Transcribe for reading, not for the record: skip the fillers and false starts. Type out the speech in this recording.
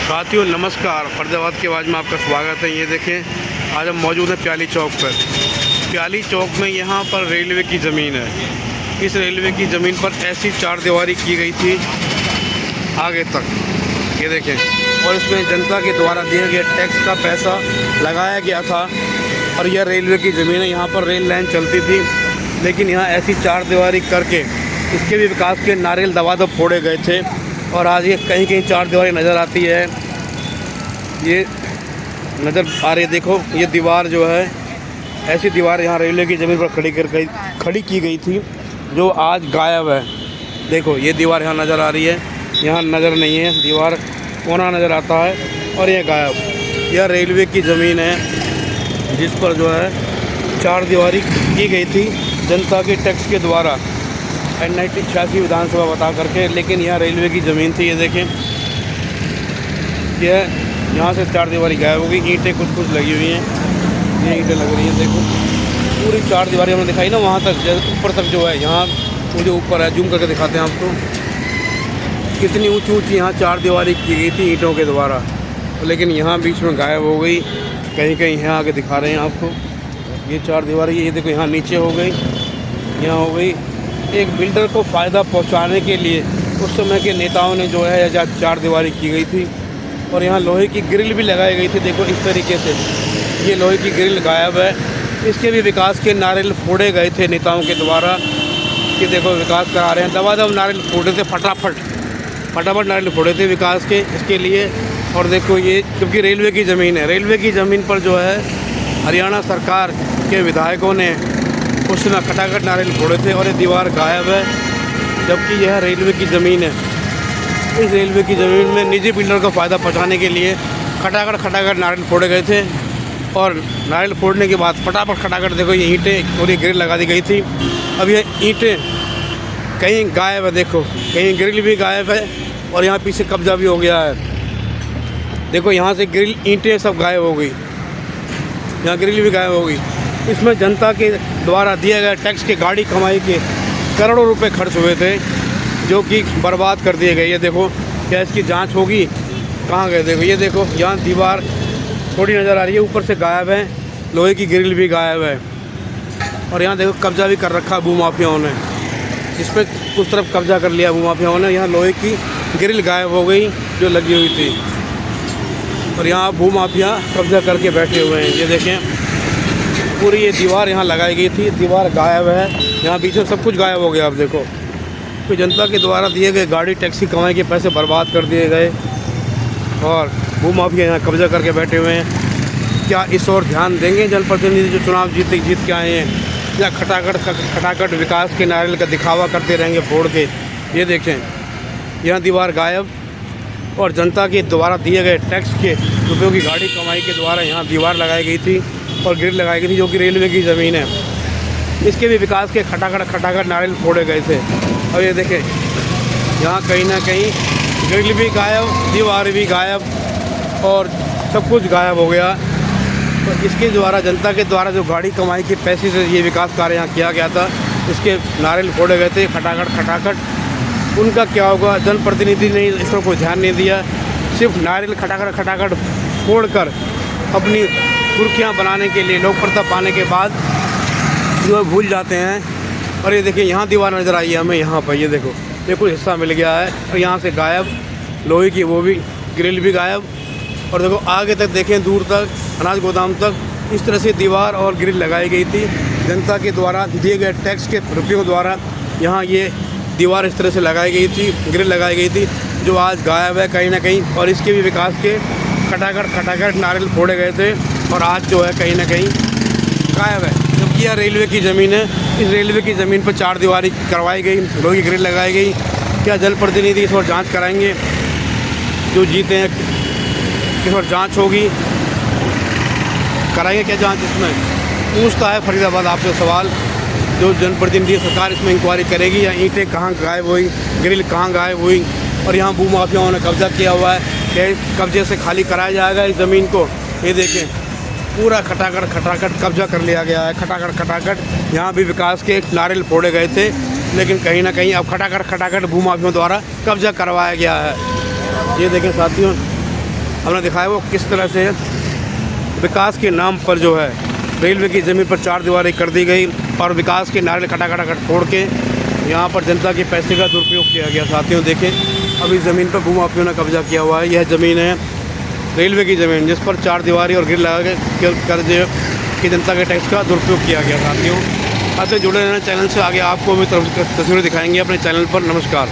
साथियों नमस्कार, फरीदाबाद की आवाज़ में आपका स्वागत है। ये देखें, आज हम मौजूद हैं प्याली चौक पर। प्याली चौक में यहाँ पर रेलवे की ज़मीन है। इस रेलवे की ज़मीन पर ऐसी चार दीवारी की गई थी आगे तक, ये देखें, और इसमें जनता के द्वारा दिए गए टैक्स का पैसा लगाया गया था। और यह रेलवे की ज़मीन है, यहाँ पर रेल लाइन चलती थी, लेकिन यहाँ ऐसी चार दीवारी करके इसके भी विकास के नारियल दबा फोड़े गए थे। और आज ये कहीं कहीं चार दीवारी नज़र आती है, ये नज़र आ रही है। देखो, ये दीवार जो है, ऐसी दीवार यहाँ रेलवे की ज़मीन पर खड़ी की गई थी, जो आज गायब है। देखो, ये दीवार यहाँ नज़र आ रही है, यहाँ नज़र नहीं है, दीवार कोना नज़र आता है और ये गायब। यह रेलवे की ज़मीन है जिस पर जो है चार दीवारी की गई थी जनता के टैक्स के द्वारा, 1986 विधानसभा बता करके। लेकिन यहाँ रेलवे की ज़मीन थी। ये देखें, यह यहाँ से चार दीवारी गायब हो गई। ईंटें कुछ लगी हुई हैं, ये ईंटें लग रही हैं। देखो, पूरी चार दीवारी हमने दिखाई ना, वहाँ तक ऊपर तक जो है, यहाँ वो जो ऊपर है, जूम करके दिखाते हैं आपको, कितनी ऊँची ऊँची यहाँ चार दीवारी की गई थी ईंटों के द्वारा। लेकिन यहाँ बीच में गायब हो गई, कहीं कहीं यहाँ आगे दिखा रहे हैं आपको। ये चार दीवारी, ये देखो, यहाँ नीचे हो गई, यहाँ हो गई। एक बिल्डर को फ़ायदा पहुंचाने के लिए उस समय के नेताओं ने जो है चार दीवारी की गई थी। और यहाँ लोहे की ग्रिल भी लगाई गई थी। देखो, इस तरीके से ये लोहे की ग्रिल गायब है। इसके भी विकास के नारियल फोड़े गए थे नेताओं के द्वारा कि देखो विकास करा रहे हैं। दबादब नारियल फोड़े थे, फटाफट नारियल फोड़े थे विकास के, इसके लिए। और देखो, ये क्योंकि रेलवे की ज़मीन है, रेलवे की ज़मीन पर जो है हरियाणा सरकार के विधायकों ने उस ना खटाखट नारियल फोड़े थे और ये दीवार गायब है, जबकि यह रेलवे की ज़मीन है। इस रेलवे की ज़मीन में निजी बिल्डर को फ़ायदा पहुंचाने के लिए खटाखट नारियल फोड़े गए थे। और नारियल फोड़ने के बाद खटाखट देखो, ये ईंटें और ये ग्रिल लगा दी गई थी। अब ये ईंटें कहीं गायब है, देखो, कहीं ग्रिल भी गायब है और यहाँ पीछे कब्जा भी हो गया है। देखो, यहाँ से ग्रिल, ईंटें सब गायब हो गई, यहाँ ग्रिल भी गायब हो गई। इसमें जनता के द्वारा दिए गए टैक्स के गाड़ी कमाई के करोड़ों रुपए खर्च हुए थे, जो कि बर्बाद कर दिए गए। ये देखो, क्या इसकी जांच होगी, कहाँ गए? देखो, ये देखो, यहाँ दीवार थोड़ी नज़र आ रही है, ऊपर से गायब है, लोहे की ग्रिल भी गायब है। और यहाँ देखो, कब्जा भी कर रखा भूमाफियाओं ने, इस पर उस तरफ कब्जा कर लिया भूमाफियाओं ने। यहाँ लोहे की ग्रिल गायब हो गई जो लगी हुई थी, और यहाँ भूमाफिया कब्जा करके बैठे हुए हैं। ये देखें, पूरी ये दीवार यहाँ लगाई गई थी, दीवार गायब है, यहाँ बीच में सब कुछ गायब हो गया। अब देखो, तो जनता के द्वारा दिए गए गाड़ी टैक्स की कमाई के पैसे बर्बाद कर दिए गए और भूमाफिया यहाँ कब्जा करके बैठे हुए हैं। क्या इस ओर ध्यान देंगे जनप्रतिनिधि जो चुनाव जीत के आए हैं, या खटाखट विकास के नारियल का दिखावा करते रहेंगे फोड़ के? ये देखें, यहाँ दीवार गायब और जनता के द्वारा दिए गए टैक्स के रुपयों की गाड़ी कमाई के द्वारा यहाँ दीवार लगाई गई थी और ग्रिल लगाई गई थी, जो कि रेलवे की ज़मीन है। इसके भी विकास के खटाखट नारियल फोड़े गए थे। और ये देखें, यहाँ कहीं ना कहीं ग्रिल भी गायब, दीवार भी गायब और सब कुछ गायब हो गया। तो इसके द्वारा, जनता के द्वारा जो गाड़ी कमाई के पैसे से ये विकास कार्य यहाँ किया गया था, इसके नारियल फोड़े गए थे खटाखट। उनका क्या होगा? जनप्रतिनिधि ने इस पर कोई ध्यान नहीं दिया, सिर्फ नारियल खटाखट फोड़ कर अपनी सुर्खियाँ बनाने के लिए, लोकप्रियता पाने के बाद जो भूल जाते हैं। और ये देखिए, यहाँ दीवार नज़र आई है हमें, यहाँ पर ये देखो, ये कुछ हिस्सा मिल गया है और यहाँ से गायब लोहे की वो भी ग्रिल भी गायब। और देखो, आगे तक देखें, दूर तक, अनाज गोदाम तक इस तरह से दीवार और ग्रिल लगाई गई थी जनता के द्वारा दिए गए टैक्स के रुपयों द्वारा। यहाँ ये दीवार इस तरह से लगाई गई थी, ग्रिल लगाई गई थी, जो आज गायब है कहीं ना कहीं। और इसके भी विकास के खटाखट नारियल फोड़े गए थे और आज जो है कहीं ना कहीं गायब है, क्योंकि यह रेलवे की ज़मीन है। इस रेलवे की ज़मीन पर चार दीवारी करवाई गई, लोहे की ग्रिल लगाई गई। क्या जनप्रतिनिधि इस पर जांच कराएंगे जो जीते हैं? इस पर जांच होगी, कराएंगे क्या जांच? इसमें पूछता है फरीदाबाद आपसे सवाल, जो जनप्रतिनिधि सरकार इसमें इंक्वायरी करेगी, या ईंटें कहाँ गायब हुई, ग्रिल कहाँ गायब हुई, और यहाँ भूमाफियाओं ने कब्जा किया हुआ है, क्या इस कब्जे से खाली कराया जाएगा इस ज़मीन को? ये देखें, पूरा खटाखट कब्जा कर लिया गया है, खटाखट। यहाँ भी विकास के नारियल फोड़े गए थे, लेकिन कहीं ना कहीं अब खटाखट भूमाफियों द्वारा कब्जा करवाया गया है। ये देखें साथियों, हमने दिखाया वो किस तरह से विकास के नाम पर जो है रेलवे की ज़मीन पर चार दीवारी कर दी गई और विकास के नारे खटाखट तोड़ के यहाँ पर जनता के पैसे का दुरुपयोग किया गया। साथियों देखें, अभी ज़मीन पर भूमाफियों ने कब्जा किया हुआ है। यह ज़मीन है रेलवे की ज़मीन, जिस पर चार दीवारी और ग्रिल लगा के कर्ज की जनता के टैक्स का दुरुपयोग किया गया। साथियों, आपसे जुड़े रहना चैनल से, आगे आपको भी तस्वीरें दिखाएंगे अपने चैनल पर। नमस्कार।